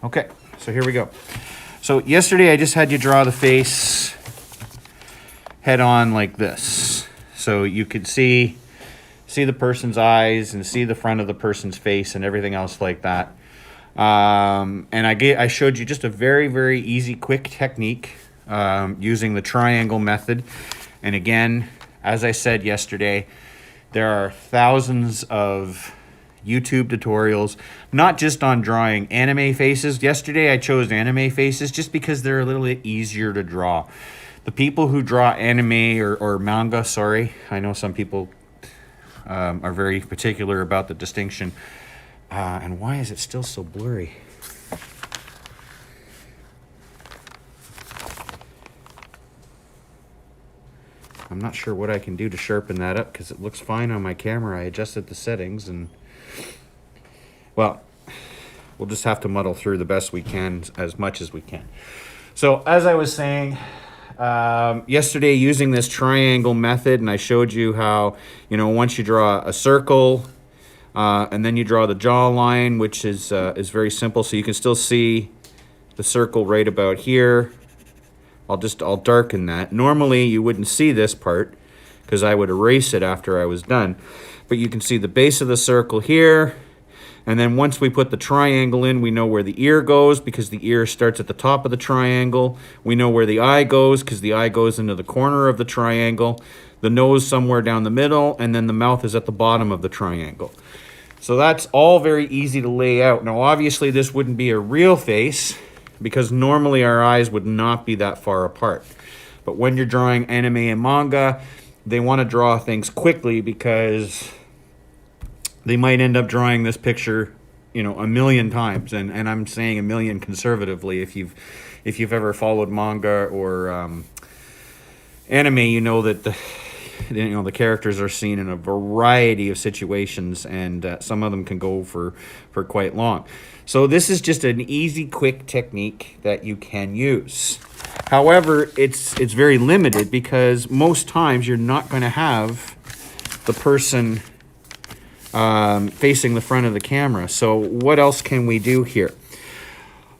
Okay, so here we go. So yesterday I just had you draw the face head on like this. So you could see the person's eyes and see the front of the person's face and everything else like that. And I showed you just a very, very easy, quick technique using the triangle method. And again, as I said yesterday, there are thousands of YouTube tutorials, not just on drawing anime faces. Yesterday I chose anime faces just because they're a little bit easier to draw. The people who draw anime or manga, sorry, I know some people are very particular about the distinction. And why is it still so blurry? I'm not sure what I can do to sharpen that up because it looks fine on my camera. I adjusted the settings and, well, we'll just have to muddle through the best we can, as much as we can. So as I was saying, yesterday using this triangle method, and I showed you how, once you draw a circle, and then you draw the jawline, which is very simple. So you can still see the circle right about here. I'll darken that. Normally you wouldn't see this part because I would erase it after I was done. But you can see the base of the circle here. And then once we put the triangle in, we know where the ear goes because the ear starts at the top of the triangle. We know where the eye goes because the eye goes into the corner of the triangle. The nose somewhere down the middle, and then the mouth is at the bottom of the triangle. So that's all very easy to lay out. Now, obviously, this wouldn't be a real face because normally our eyes would not be that far apart. But when you're drawing anime and manga, they want to draw things quickly because they might end up drawing this picture, a million times. And I'm saying a million conservatively. If you've ever followed manga or anime, you know that the characters are seen in a variety of situations, and some of them can go for quite long. So this is just an easy, quick technique that you can use. However, it's very limited because most times you're not going to have the person facing the front of the camera. So what else can we do here?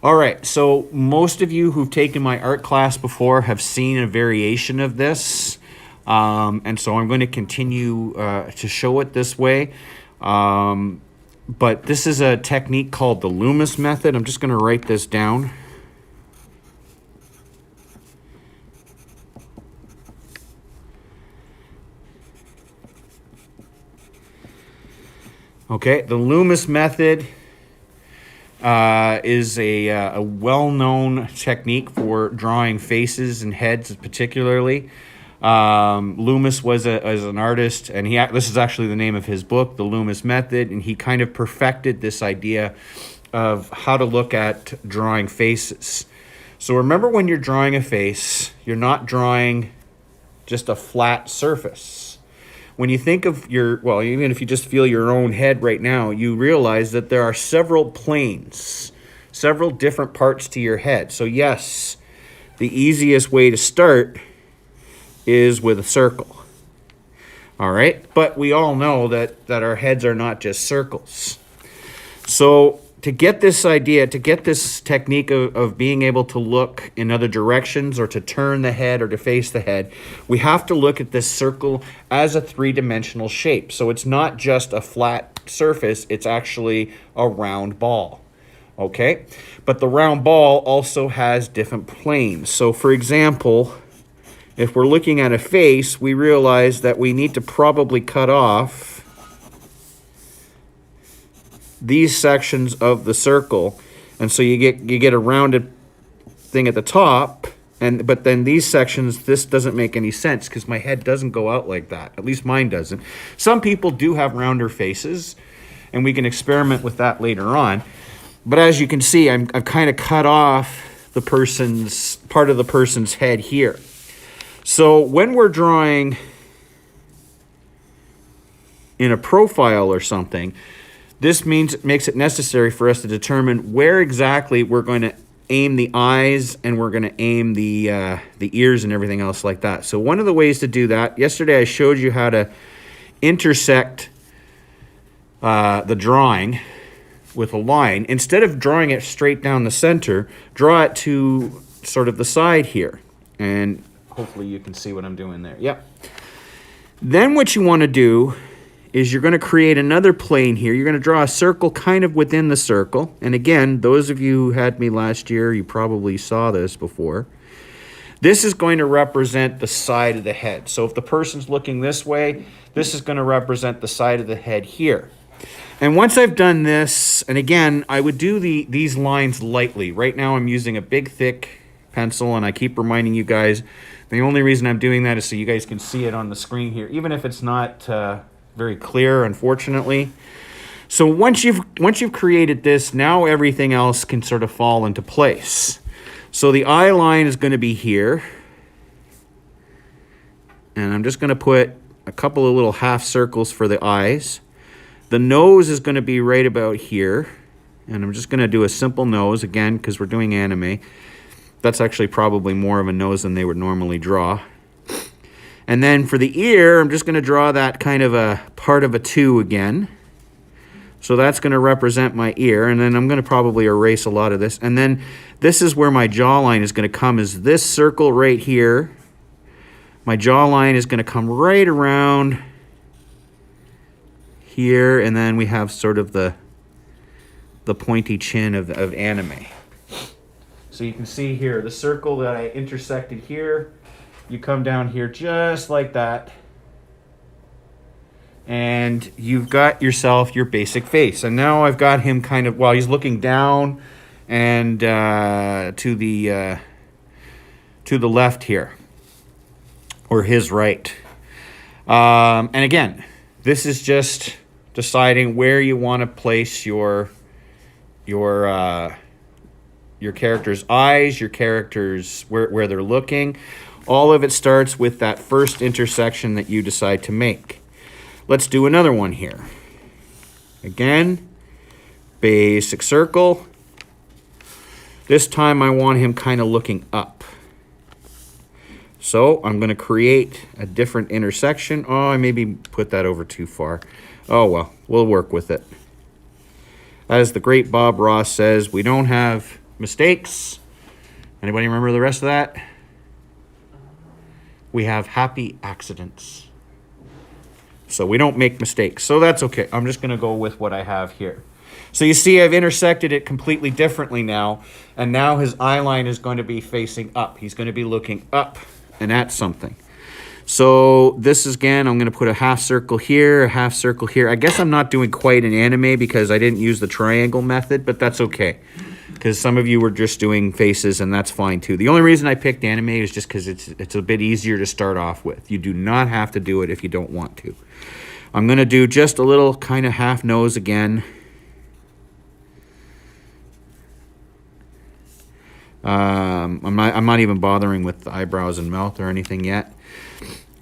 All right, so most of you who've taken my art class before have seen a variation of this. And so I'm going to continue to show it this way. But this is a technique called the Loomis method. I'm just going to write this down. Okay, the Loomis method is a well-known technique for drawing faces and heads particularly. Loomis was an artist, and this is actually the name of his book, The Loomis Method, and he kind of perfected this idea of how to look at drawing faces. So remember, when you're drawing a face, you're not drawing just a flat surface. When you think of even if you just feel your own head right now, you realize that there are several planes, several different parts to your head. So yes, the easiest way to start is with a circle. All right, but we all know that our heads are not just circles. So to get this idea, to get this technique of being able to look in other directions or to turn the head or to face the head, we have to look at this circle as a three-dimensional shape. So it's not just a flat surface, it's actually a round ball. Okay, but the round ball also has different planes. So for example, if we're looking at a face, we realize that we need to probably cut off these sections of the circle. And so you get a rounded thing at the top, but then these sections, this doesn't make any sense because my head doesn't go out like that. At least mine doesn't. Some people do have rounder faces, and we can experiment with that later on. But as you can see, I've kind of cut off part of the person's head here. So when we're drawing in a profile or something, this makes it necessary for us to determine where exactly we're going to aim the eyes, and we're going to aim the ears and everything else like that. So one of the ways to do that, yesterday I showed you how to intersect the drawing with a line, instead of drawing it straight down the center, draw it to sort of the side here. And hopefully you can see what I'm doing there. Yep. Then what you want to do is you're going to create another plane here. You're going to draw a circle kind of within the circle. And again, those of you who had me last year, you probably saw this before. This is going to represent the side of the head. So if the person's looking this way, this is going to represent the side of the head here. And once I've done this, and again, I would do these lines lightly. Right now I'm using a big, thick pencil, and I keep reminding you guys, the only reason I'm doing that is so you guys can see it on the screen here, even if it's not very clear, unfortunately. So once you've created this, now everything else can sort of fall into place. So the eye line is going to be here. And I'm just going to put a couple of little half circles for the eyes. The nose is going to be right about here. And I'm just going to do a simple nose, again, because we're doing anime. That's actually probably more of a nose than they would normally draw. And then for the ear, I'm just going to draw that kind of a part of a 2 again. So that's going to represent my ear. And then I'm going to probably erase a lot of this. And then this is where my jawline is going to come, is this circle right here. My jawline is going to come right around here, and then we have sort of the pointy chin of anime. So you can see here, the circle that I intersected here, you come down here just like that, and you've got yourself your basic face. And now I've got him kind of, while he's looking down and to the left here, or his right. And again, this is just deciding where you want to place your character's eyes, your character's where they're looking. All of it starts with that first intersection that you decide to make. Let's do another one here. Again, basic circle. This time I want him kind of looking up. So I'm going to create a different intersection. Oh, I maybe put that over too far. Oh, well, we'll work with it. As the great Bob Ross says, we don't have mistakes. Anybody remember the rest of that? We have happy accidents. So we don't make mistakes. So that's okay. I'm just going to go with what I have here. So you see I've intersected it completely differently now. And now his eye line is going to be facing up. He's going to be looking up and at something. So this is, again, I'm going to put a half circle here, a half circle here. I guess I'm not doing quite an anime because I didn't use the triangle method, but that's okay. Because some of you were just doing faces, and that's fine too. The only reason I picked anime is just because it's a bit easier to start off with. You do not have to do it if you don't want to. I'm going to do just a little kind of half nose again. I'm not even bothering with the eyebrows and mouth or anything yet.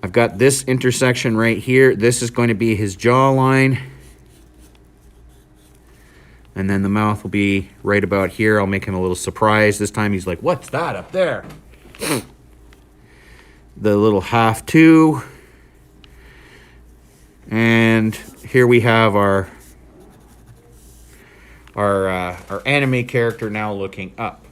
I've got this intersection right here. This is going to be his jawline. And then the mouth will be right about here. I'll make him a little surprised. This time he's like, what's that up there? The little half 2. And here we have our anime character now looking up.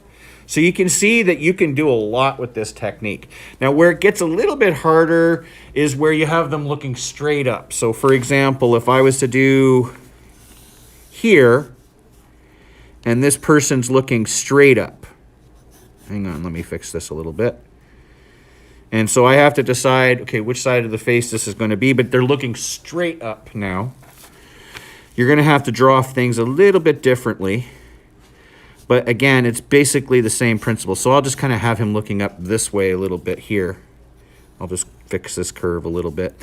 So you can see that you can do a lot with this technique. Now, where it gets a little bit harder is where you have them looking straight up. So, for example, if I was to do here, and this person's looking straight up. Hang on, let me fix this a little bit. And so I have to decide, okay, which side of the face this is going to be, but they're looking straight up now. You're going to have to draw things a little bit differently. But again, it's basically the same principle. So I'll just kind of have him looking up this way a little bit here. I'll just fix this curve a little bit.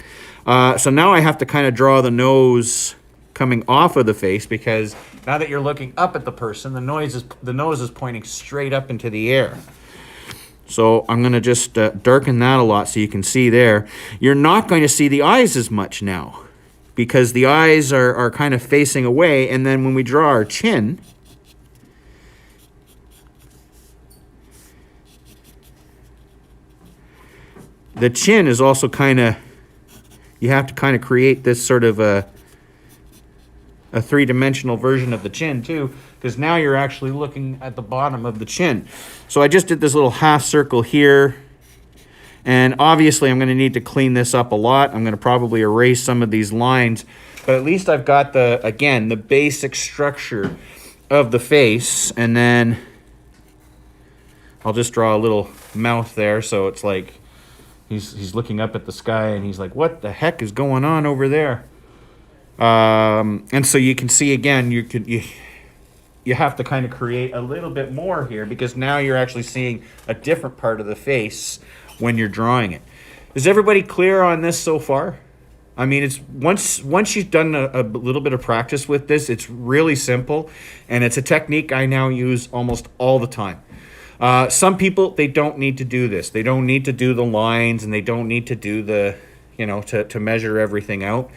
So now I have to kind of draw the nose coming off of the face, because now that you're looking up at the person, the nose is pointing straight up into the air. So I'm going to just darken that a lot so you can see there. You're not going to see the eyes as much now, because the eyes are kind of facing away. And then when we draw our chin, the chin is also kind of, you have to kind of create this sort of a a three-dimensional version of the chin too, because now you're actually looking at the bottom of the chin. So I just did this little half circle here, and obviously I'm going to need to clean this up a lot. I'm going to probably erase some of these lines, but at least I've got the, again, the basic structure of the face. And then I'll just draw a little mouth there, so it's like he's looking up at the sky and he's like, what the heck is going on over there? And so you can see, again, you have to kind of create a little bit more here, because now you're actually seeing a different part of the face when you're drawing it. Is everybody clear on this so far? I mean, it's once you've done a little bit of practice with this, it's really simple, and it's a technique I now use almost all the time. Some people, they don't need to do this. They don't need to do the lines, and they don't need to do the, you know, to measure everything out.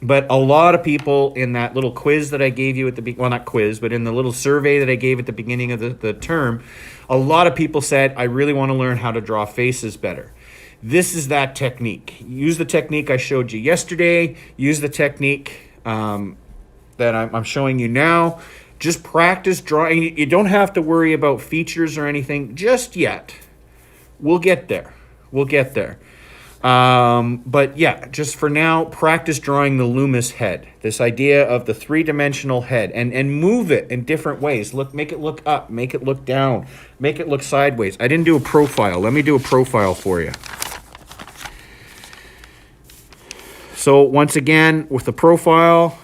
But a lot of people in that little quiz that I gave you at the well, not quiz, but in the little survey that I gave at the beginning of the term, a lot of people said, I really want to learn how to draw faces better. This is that technique. Use the technique I showed you yesterday. Use the technique that I'm showing you now. Just practice drawing. You don't have to worry about features or anything just yet. We'll get there. We'll get there. But yeah, just for now, practice drawing the Loomis head. This idea of the three-dimensional head, and move it in different ways. Look, make it look up, make it look down, make it look sideways. I didn't do a profile. Let me do a profile for you. So once again, with the profile,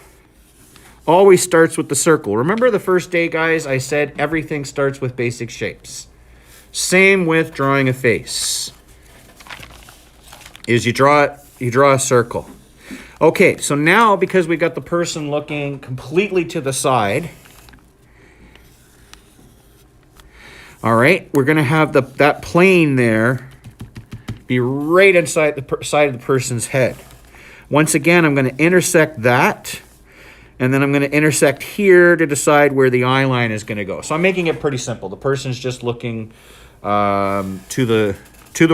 always starts with the circle. Remember the first day, guys, I said everything starts with basic shapes. Same with drawing a face. Is you draw a circle. Okay, so now because we got the person looking completely to the side, all right, we're going to have that plane there be right inside the side of the person's head. Once again, I'm going to intersect that, and then I'm going to intersect here to decide where the eye line is going to go. So I'm making it pretty simple. The person's just looking to the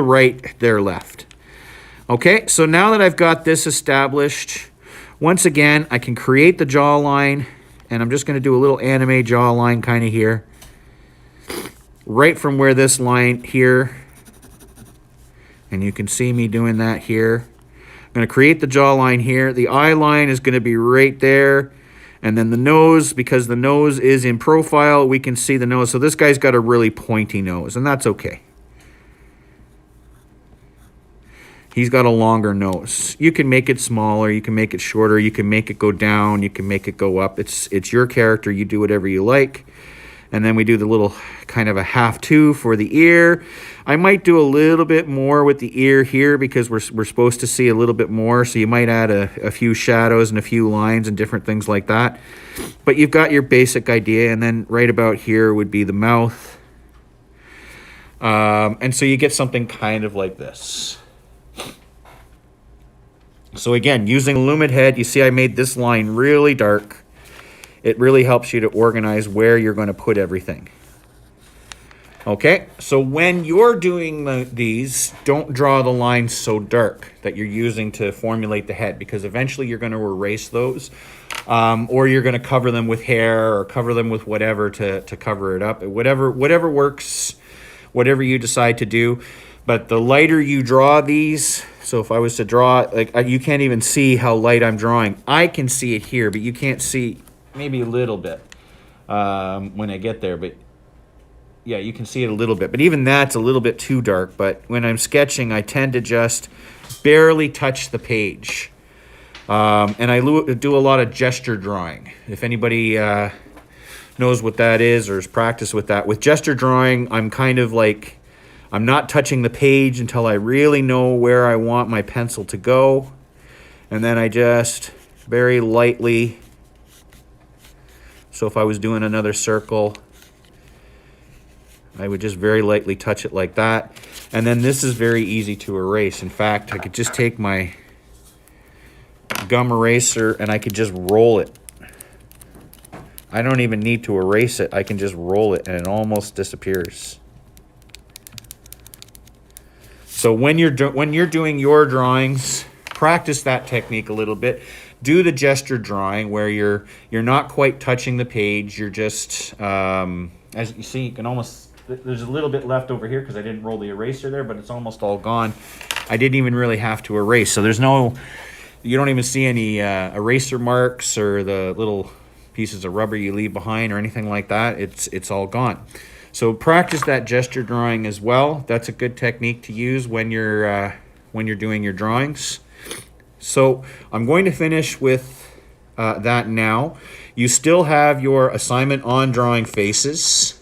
right, their left. Okay, so now that I've got this established, once again, I can create the jawline, and I'm just going to do a little anime jawline kind of here. Right from where this line here, and you can see me doing that here. I'm going to create the jawline here. The eye line is going to be right there. And then the nose, because the nose is in profile, we can see the nose. So this guy's got a really pointy nose, and that's okay. He's got a longer nose. You can make it smaller, you can make it shorter, you can make it go down, you can make it go up. It's your character, you do whatever you like. And then we do the little kind of a half two for the ear. I might do a little bit more with the ear here because we're supposed to see a little bit more. So you might add a few shadows and a few lines and different things like that. But you've got your basic idea. And then right about here would be the mouth. And so you get something kind of like this. So again, using Lumid Head, you see I made this line really dark. It really helps you to organize where you're going to put everything. Okay, so when you're doing these, don't draw the lines so dark that you're using to formulate the head, because eventually you're going to erase those, or you're going to cover them with hair or cover them with whatever to cover it up. Whatever works, whatever you decide to do. But the lighter you draw these, so if I was to draw, like you can't even see how light I'm drawing. I can see it here, but you can't see maybe a little bit when I get there. But yeah, you can see it a little bit. But even that's a little bit too dark. But when I'm sketching, I tend to just barely touch the page. And I do a lot of gesture drawing. If anybody knows what that is or has practiced with that. With gesture drawing, I'm kind of like, I'm not touching the page until I really know where I want my pencil to go. And then I just very lightly, so if I was doing another circle, I would just very lightly touch it like that. And then this is very easy to erase. In fact, I could just take my gum eraser and I could just roll it. I don't even need to erase it. I can just roll it and it almost disappears. So when you're doing your drawings, practice that technique a little bit. do the gesture drawing where you're not quite touching the page. You're just, as you see, you can almost, there's a little bit left over here because I didn't roll the eraser there, but it's almost all gone. I didn't even really have to erase. So there's no, you don't even see any eraser marks or the little pieces of rubber you leave behind or anything like that. It's all gone. So practice that gesture drawing as well. That's a good technique to use when you're doing your drawings. So I'm going to finish with that now. You still have your assignment on drawing faces.